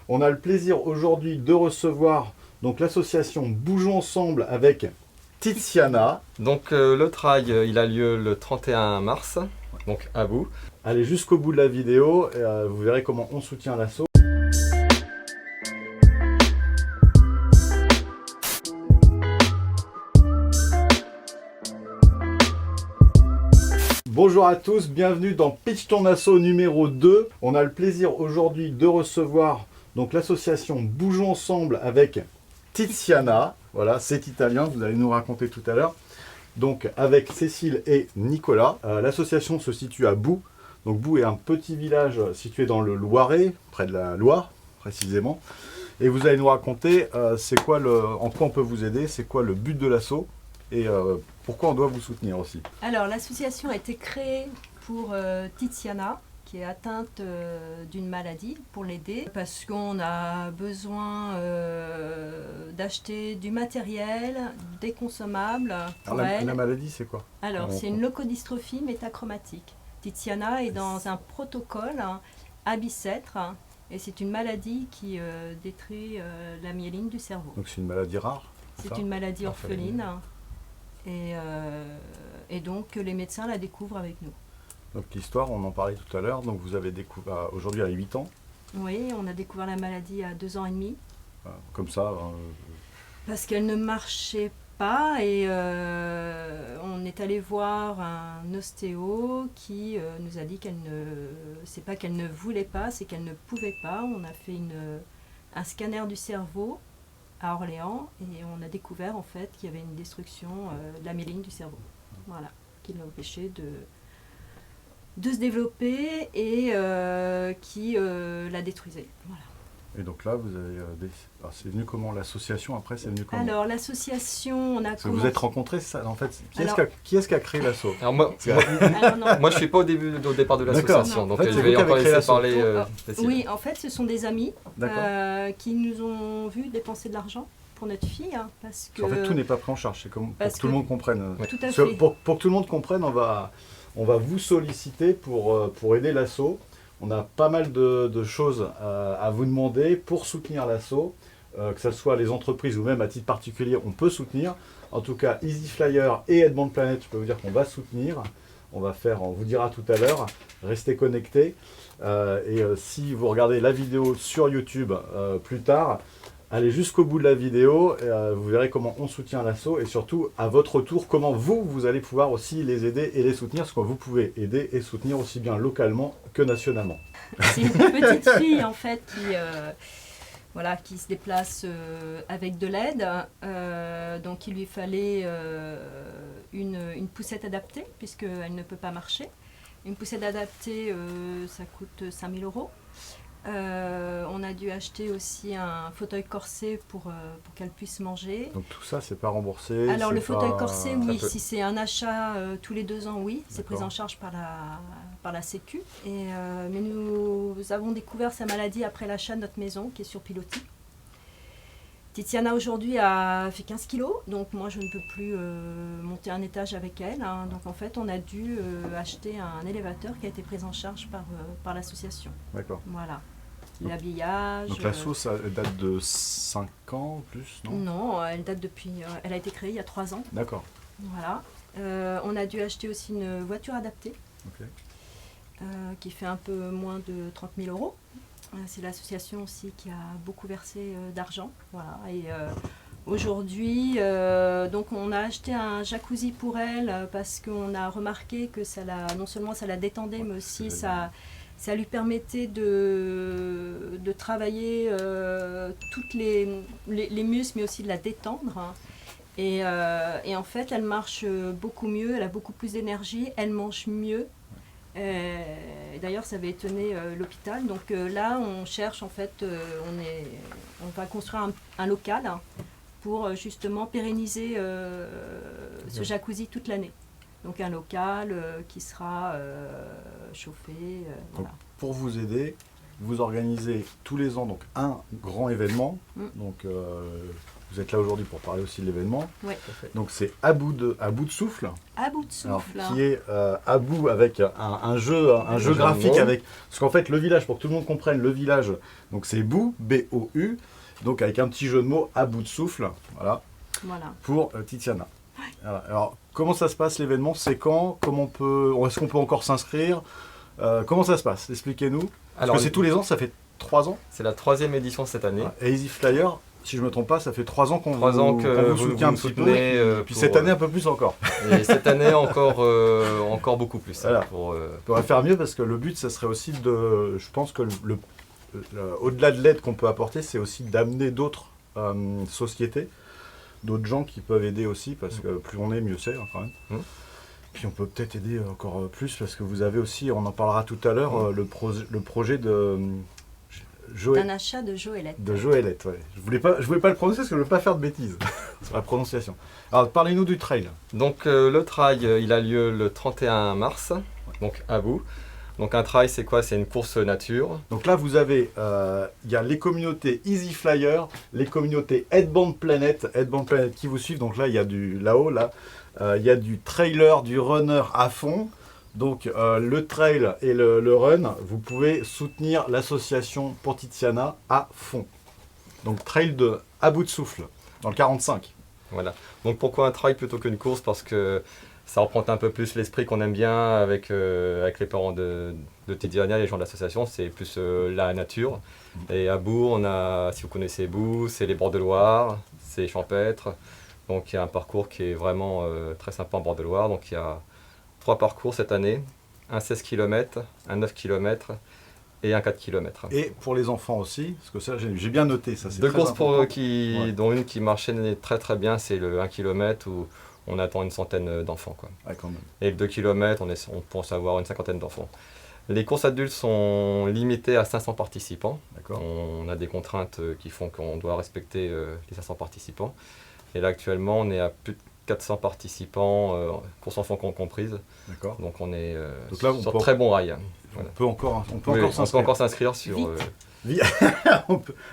On a le plaisir aujourd'hui de recevoir donc l'association Bougeons Ensemble avec Tiziana. Donc le trail, il a lieu le 31 mars, donc à vous. Allez jusqu'au bout de la vidéo, et, vous verrez comment on soutient l'asso. Bonjour à tous, bienvenue dans Pitch ton asso numéro 2. On a le plaisir aujourd'hui de recevoir donc l'association Bougeons Ensemble avec Tiziana. Voilà, c'est italien, vous allez nous raconter tout à l'heure. Donc avec Cécile et Nicolas. L'association se situe à Boue. Donc Boue est un petit village situé dans le Loiret, près de la Loire précisément. Et vous allez nous raconter en quoi on peut vous aider, c'est quoi le but de l'asso et pourquoi on doit vous soutenir aussi. Alors l'association a été créée pour Tiziana, qui est atteinte d'une maladie, pour l'aider, parce qu'on a besoin d'acheter du matériel, des consommables pour elle. La maladie, c'est quoi? Alors c'est une leucodystrophie métachromatique. Tiziana est dans un protocole à bicêtre, et c'est une maladie qui détruit la myéline du cerveau. Donc c'est une maladie rare? C'est une maladie orpheline, et donc les médecins la découvrent avec nous. Donc l'histoire, on en parlait tout à l'heure, donc vous avez découvert, aujourd'hui à 8 ans. Oui, on a découvert la maladie à 2 ans et demi. Comme ça. Parce qu'elle ne marchait pas, et on est allé voir un ostéo qui nous a dit c'est pas qu'elle ne voulait pas, c'est qu'elle ne pouvait pas. On a fait un scanner du cerveau à Orléans et on a découvert en fait qu'il y avait une destruction de la myéline du cerveau. Voilà, qui l'empêchait de se développer et qui la détruisait. Voilà. Et donc là, vous avez c'est venu comment l'association après, c'est venu comment? Alors l'association, on a commencé... Vous êtes rencontrés, ça en fait. Qui est-ce qui a créé l'asso? Alors moi je suis pas au départ de l'association, donc en fait, je vais encore laisser parler Cécile. Oui, en fait, ce sont des amis qui nous ont vu dépenser de l'argent pour notre fille, parce que... En fait, tout n'est pas pris en charge, c'est comme pour que tout le monde comprenne. Tout à fait. Pour que tout le monde comprenne, on va vous solliciter pour aider l'asso. On a pas mal de choses à vous demander pour soutenir l'asso, que ce soit les entreprises ou même à titre particulier, on peut soutenir. En tout cas, Easy Flyer et Aide Monde Planète, je peux vous dire qu'on va soutenir. On vous dira tout à l'heure, restez connectés. Si vous regardez la vidéo sur YouTube plus tard, allez jusqu'au bout de la vidéo, vous verrez comment on soutient l'asso et surtout, à votre tour, comment vous allez pouvoir aussi les aider et les soutenir, parce que vous pouvez aider et soutenir aussi bien localement que nationalement. C'est une petite fille en fait qui se déplace avec de l'aide, donc il lui fallait une poussette adaptée puisqu'elle ne peut pas marcher. Une poussette adaptée, ça coûte 5 000 €. On a dû acheter aussi un fauteuil corset pour qu'elle puisse manger. Donc tout ça, c'est pas remboursé? Alors le fauteuil corset, oui, si c'est un achat tous les 2 ans, oui, c'est pris en charge par la Sécu. Mais nous avons découvert sa maladie après l'achat de notre maison qui est sur pilotis. Tiziana aujourd'hui a fait 15 kilos, donc moi je ne peux plus monter un étage avec elle. Donc en fait on a dû acheter un élévateur qui a été pris en charge par l'association. D'accord. Voilà. L'habillage. Donc l'asso, ça date de 5 ans plus, non? Non, elle date elle a été créée il y a 3 ans. D'accord. Voilà. On a dû acheter aussi une voiture adaptée, qui fait un peu moins de 30 000 €. C'est l'association aussi qui a beaucoup versé d'argent. Voilà. Et aujourd'hui, donc on a acheté un jacuzzi pour elle parce qu'on a remarqué que non seulement ça la détendait, mais aussi ça lui permettait de travailler toutes les muscles, mais aussi de la détendre. Et en fait, elle marche beaucoup mieux, elle a beaucoup plus d'énergie, elle mange mieux. D'ailleurs, ça avait étonné l'hôpital. Donc là, on cherche, en fait, on va construire un local pour justement pérenniser ce jacuzzi toute l'année. Donc un local qui sera chauffé. Donc, pour vous aider, vous organisez tous les ans donc un grand événement. Donc vous êtes là aujourd'hui pour parler aussi de l'événement. Ouais. Donc c'est à bout de souffle. À bout de souffle. Alors, qui est à bout avec un jeu graphique avec. Parce qu'en fait, le village, pour que tout le monde comprenne, le village, donc c'est Bou, B-O-U, donc avec un petit jeu de mots à bout de souffle, voilà. Pour Tiziana. Ouais. Voilà. Alors, comment ça se passe l'événement? C'est quand? Est-ce qu'on peut encore s'inscrire? Comment ça se passe? Expliquez-nous. Parce que c'est tous les ans, ça fait 3 ans. C'est la 3e édition cette année. Et Easy Flyer, si je ne me trompe pas, ça fait 3 ans qu'on vous soutient un petit peu. Puis cette année, un peu plus encore. Et cette année, encore beaucoup plus. Voilà. On pourrait faire mieux parce que le but, ça serait aussi de. Je pense que au-delà de l'aide qu'on peut apporter, c'est aussi d'amener d'autres sociétés, d'autres gens qui peuvent aider aussi, parce que plus on est, mieux c'est quand même. Puis on peut peut-être aider encore plus parce que vous avez aussi, on en parlera tout à l'heure, le projet de un achat de Joëlette. De Joëlette, ouais. Je voulais pas le prononcer parce que je ne veux pas faire de bêtises sur la prononciation. Alors parlez-nous du trail. Donc le trail, il a lieu le 31 mars, donc à Bou. Donc un trail, c'est quoi? C'est une course nature. Donc là, vous avez, il y a les communautés Easy Flyer, les communautés Headband Planet qui vous suivent. Donc là, il y a là-haut, il y a du trailer, du runner à fond. Donc le trail et le run, vous pouvez soutenir l'association pour Tiziana à fond. Donc trail à bout de souffle, dans le 45. Voilà. Donc pourquoi un trail plutôt qu'une course? Parce que ça reprend un peu plus l'esprit qu'on aime bien avec les parents de Tiziana, les gens de l'association, c'est plus la nature. Et à Bou, si vous connaissez Bou, c'est les bords de Loire, c'est champêtre. Donc il y a un parcours qui est vraiment très sympa en bord de Loire. Donc il y a 3 parcours cette année, un 16 km, un 9 km et un 4 km. Et pour les enfants aussi, parce que ça j'ai bien noté, ça c'est deux très courses important. dont une qui marchait très très bien, c'est le 1 km où on attend une centaine d'enfants. Ouais, quand même. Et le 2 km, on pense avoir une cinquantaine d'enfants. Les courses adultes sont limitées à 500 participants. On a des contraintes qui font qu'on doit respecter les 500 participants. Et là actuellement, on est à plus de 400 participants, courses enfants comprises. D'accord. Donc on est Donc là, sur très bon rail. On peut encore on peut encore s'inscrire sur...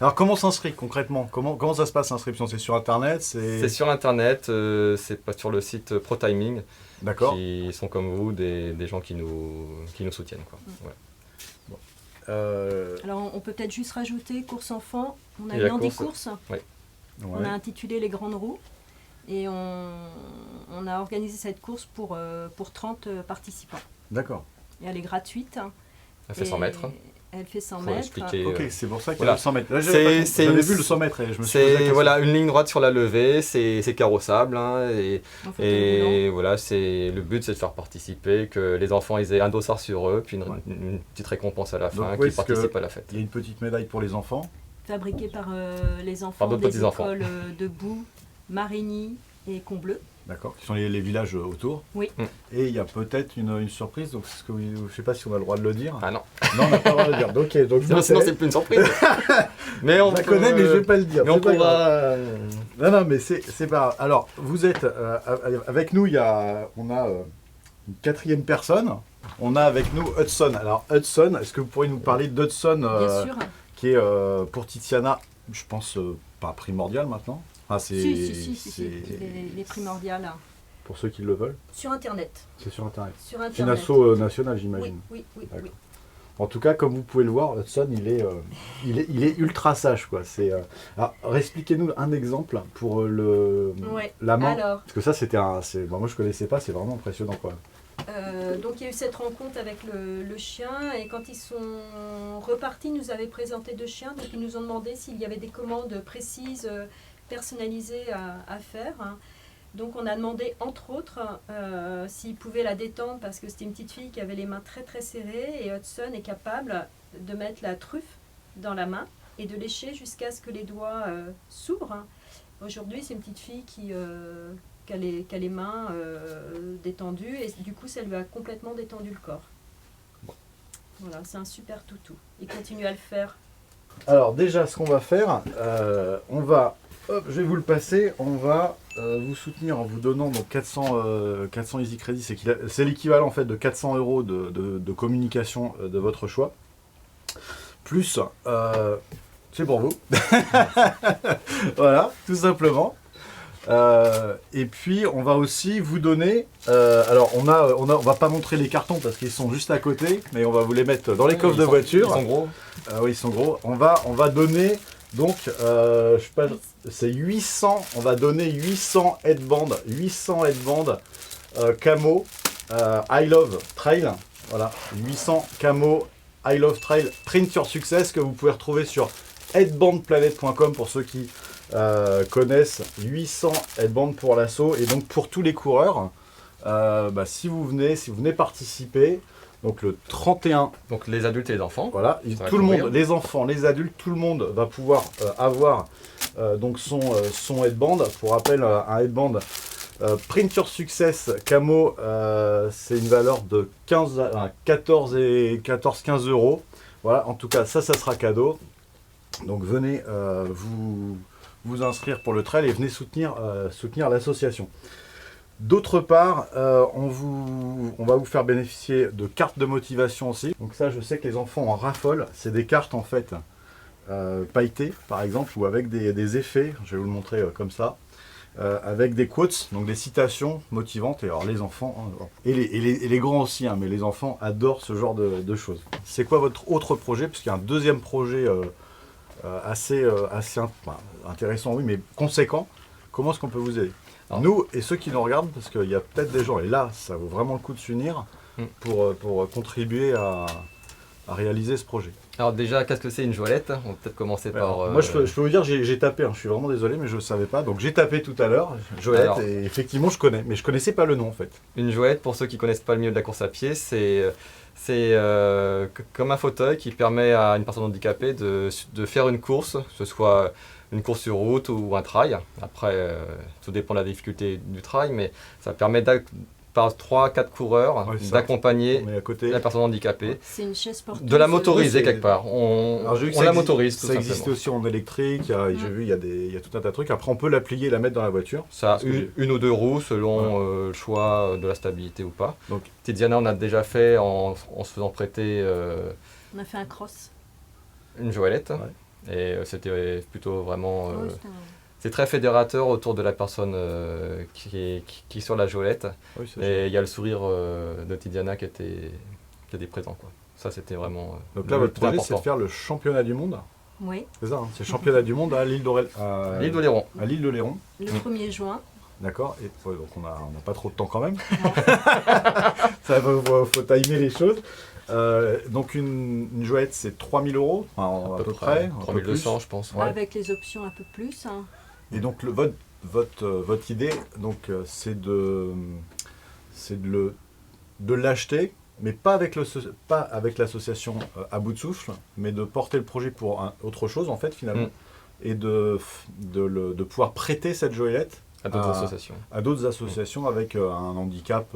Alors comment s'inscrire concrètement? Comment ça se passe l'inscription? C'est sur internet? C'est sur internet, c'est pas sur le site ProTiming. D'accord. Qui sont comme vous, des gens qui nous soutiennent. Ouais. Bon. Alors on peut peut-être juste rajouter course enfant, on a une handi-course, oui. On a intitulé les grandes roues et on a organisé cette course pour 30 participants. D'accord. Et elle est gratuite. Elle fait 100 mètres. Elle fait 100 mètres. Ok, c'est pour ça qu'il y a le 100 mètres. Là, j'avais vu le 100 mètres et je me suis posé la question. Voilà, une ligne droite sur la levée, c'est carrossable. Et voilà, le but c'est de faire participer, que les enfants ils aient un dossard sur eux, puis une petite récompense à la fin, qui participent à la fête. Il y a une petite médaille pour les enfants. Fabriquée par les enfants des écoles de Bou, Marigny et Combleu. D'accord, qui sont les villages autour. Oui. Et il y a peut-être une surprise, donc je ne sais pas si on a le droit de le dire. Ah non. Non, on n'a pas le droit de le dire. Donc, sinon, c'est plus une surprise. Mais on la connaît, mais je ne vais pas le dire. Mais on pourra... Non, mais c'est pas grave. Alors, vous êtes avec nous, on a une 4e personne. On a avec nous Hudson. Alors, Hudson, est-ce que vous pourriez nous parler d'Hudson Bien sûr. Qui est pour Tiziana, je pense, pas primordial maintenant. Ah, si, les primordiales. Pour ceux qui le veulent. Sur Internet. C'est sur Internet. Sur Internet. C'est une asso nationale, j'imagine. Oui. En tout cas, comme vous pouvez le voir, Hudson, il est ultra sage, quoi. Alors, expliquez-nous un exemple pour la main. Alors, parce que ça, moi, je connaissais pas. C'est vraiment impressionnant, quoi. Donc il y a eu cette rencontre avec le chien et quand ils sont repartis, ils nous avaient présenté 2 chiens. Donc ils nous ont demandé s'il y avait des commandes précises, personnalisées à faire. Donc on a demandé entre autres s'ils pouvaient la détendre parce que c'était une petite fille qui avait les mains très très serrées et Hudson est capable de mettre la truffe dans la main et de lécher jusqu'à ce que les doigts s'ouvrent. Aujourd'hui c'est une petite fille qui a les mains détendues et du coup ça lui a complètement détendu le corps. Voilà, c'est un super toutou. Il continue à le faire. Alors déjà ce qu'on va faire, je vais vous le passer, on va vous soutenir en vous donnant donc 400 Easy Credit, c'est l'équivalent en fait de 400 € de communication de votre choix. Plus c'est pour vous. Voilà, tout simplement. Et puis on va aussi vous donner, alors on va pas montrer les cartons parce qu'ils sont juste à côté, mais on va vous les mettre dans les coffres de voiture. Ils sont gros. Oui, ils sont gros. On va donner donc, je sais pas, c'est 800. On va donner 800 headbands, camo I Love Trail. Voilà, 800 camo I Love Trail Print Your Success que vous pouvez retrouver sur headbandplanet.com pour ceux qui connaissent. 800 headbands pour l'assaut et donc pour tous les coureurs. Si vous venez participer, donc le 31. Donc les adultes et les enfants. Voilà, tout le monde, les enfants, les adultes, tout le monde va pouvoir avoir donc son headband. Pour rappel, un headband Print Your Success camo, c'est une valeur de 14-15 euros. Voilà, en tout cas, ça sera cadeau. Donc venez vous inscrire pour le trail et venez soutenir l'association. D'autre part, on va vous faire bénéficier de cartes de motivation aussi. Donc ça, je sais que les enfants en raffolent. C'est des cartes en fait pailletées, par exemple, ou avec des effets. Je vais vous le montrer comme ça. Avec des quotes, donc des citations motivantes. Et alors les enfants, et les grands aussi, hein, mais les enfants adorent ce genre de choses. C'est quoi votre autre projet? Puisqu'il y a un deuxième projet assez intéressant, oui, mais conséquent. Comment est-ce qu'on peut vous aider? Alors, nous et ceux qui nous regardent, parce qu'il y a peut-être des gens, et là ça vaut vraiment le coup de s'unir pour contribuer à réaliser ce projet. Alors déjà, qu'est-ce que c'est une joëlette? On va peut-être commencer par... Moi je peux vous dire, j'ai tapé, hein, je suis vraiment désolé, mais je ne savais pas. Donc j'ai tapé tout à l'heure, joëlette, et effectivement je connais, mais je ne connaissais pas le nom en fait. Une joëlette, pour ceux qui ne connaissent pas le milieu de la course à pied, c'est comme un fauteuil qui permet à une personne handicapée de faire une course, que ce soit une course sur route ou un trail. Après, tout dépend de la difficulté du trail, mais ça permet par 3-4 coureurs d'accompagner la personne handicapée. C'est une chaise porteuse. De la motoriser quelque part. On la motorise tout simplement. Ça existe aussi en électrique, j'ai vu, il y a tout un tas de trucs. Après, on peut la plier et la mettre dans la voiture. Ça a une ou deux roues selon le choix de la stabilité ou pas. Donc, Tiziana, on a déjà fait en se faisant prêter... on a fait un cross. Une joëlette. Ouais. Et c'était plutôt vraiment... c'est très fédérateur autour de la personne qui est sur la joëlette. Oui, et il y a le sourire de Tiziana qui était présent, quoi. Ça, c'était vraiment... Donc là, votre projet, c'est de faire le championnat du monde. Oui. C'est ça, hein, c'est le championnat du monde à l'île d'Oléron. À l'île d'Oléron. Le 1er juin. D'accord. Et donc on n'a pas trop de temps quand même. Ça faut timer les choses. Donc une joëlette, c'est 3 000 euros, à peu près. 3 200, je pense. Ouais. Avec les options un peu plus. Hein. Et donc votre idée, donc c'est de l'acheter, mais pas avec l'association à bout de souffle, mais de porter le projet pour autre chose en fait finalement, et de pouvoir prêter cette joëlette à d'autres associations avec un handicap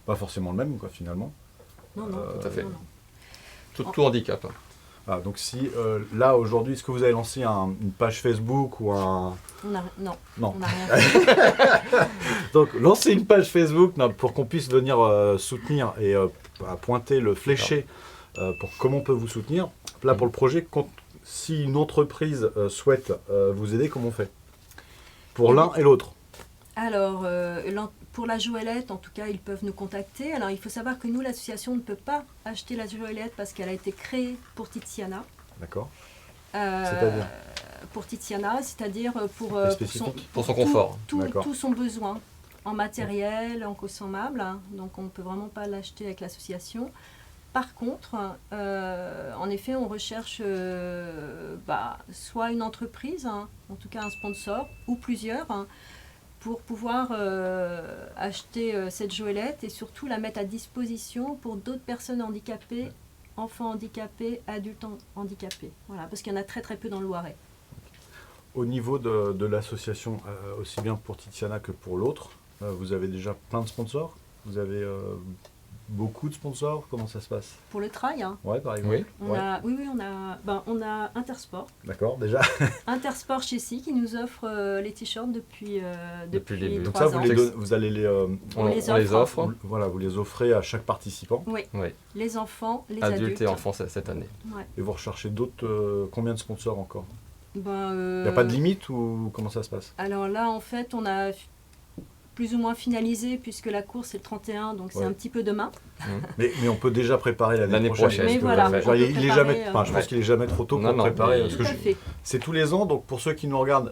pas forcément le même quoi finalement. Non, tout à fait. Non. Tout handicap. Ah, donc si là aujourd'hui, est-ce que vous avez lancé une page Facebook ou un... Non. On n'a rien fait. Donc lancez une page Facebook pour qu'on puisse venir soutenir et pointer le fléché pour comment on peut vous soutenir. Là pour le projet, si une entreprise souhaite vous aider, comment on fait? Pour l'un et l'autre. Alors, pour la joëlette, en tout cas, ils peuvent nous contacter. Alors, il faut savoir que nous, l'association ne peut pas acheter la joëlette parce qu'elle a été créée pour Tiziana. D'accord. C'est-à-dire pour Tiziana, c'est-à-dire pour son confort. Tout son besoin en matériel, en consommable. Hein. Donc, on ne peut vraiment pas l'acheter avec l'association. Par contre, en effet, on recherche soit une entreprise, hein, en tout cas un sponsor, ou plusieurs, hein, pour pouvoir acheter cette joëlette et surtout la mettre à disposition pour d'autres personnes handicapées, enfants handicapés, adultes handicapés. Voilà, parce qu'il y en a très très peu dans le Loiret. Au niveau de l'association, aussi bien pour Tiziana que pour l'autre, vous avez déjà plein de sponsors? Vous avez beaucoup de sponsors? Comment ça se passe? Pour le trail, hein, Ouais, par exemple. on Ouais. a, oui, on a Intersport. D'accord, déjà. Intersport chez SI qui nous offre les t-shirts depuis Depuis le début. Donc 3 ça, ans. vous allez les, On les les offre. voilà, vous les offrez à chaque participant. Oui, Oui. les enfants, les Adultes et enfants cette année. Ouais. Et vous recherchez d'autres, combien de sponsors encore? Ben, Il n'y a pas de limite ou comment ça se passe? Alors là, en fait, on a plus ou moins finalisé puisque la course est le 31, donc c'est Ouais. un petit peu demain. Mais on peut déjà préparer l'année L'année prochaine. prochaine. parce Mais que, voilà, on genre, peut il est préparer, jamais, enfin, je pense ouais. qu'il est jamais trop tôt pour Non, non. préparer. Oui, Parce Tout que à fait. c'est tous les ans, donc pour ceux qui nous regardent,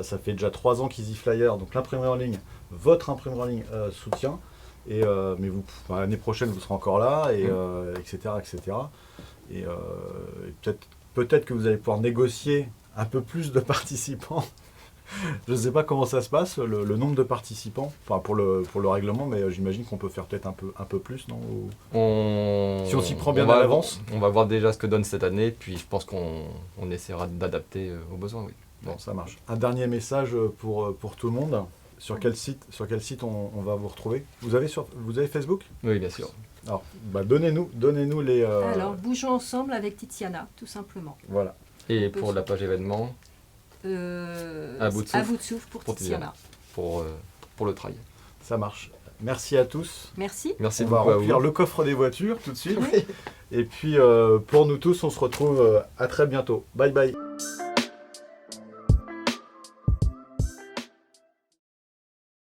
ça fait déjà 3 ans qu'Easy Flyer, donc l'imprimerie en ligne, votre imprimerie en ligne soutient. Et, mais vous, enfin, l'année prochaine, vous serez encore là, et, etc., etc. Et peut-être que vous allez pouvoir négocier un peu plus de participants. Je ne sais pas comment ça se passe, le nombre de participants, enfin pour le règlement, mais j'imagine qu'on peut faire peut-être un peu plus, non? Si on s'y prend bien à l'avance. On va voir déjà ce que donne cette année, puis je pense qu'on essaiera d'adapter aux besoins. Oui. Bon, ça marche. Un dernier message pour tout le monde. Sur quel site on va vous retrouver? Vous avez Facebook? Oui, bien sûr. Alors, bah, donnez-nous les. Alors, bougeons ensemble avec Tiziana, tout simplement. Voilà. Et On peut pour se- la page événement, À bout de souffle. pour Pour Tiziana. pour le trail. Ça marche. Merci à tous. Merci. Merci On va beaucoup à remplir vous. le coffre des voitures tout de suite. Et puis pour nous tous, on se retrouve à très bientôt. Bye bye.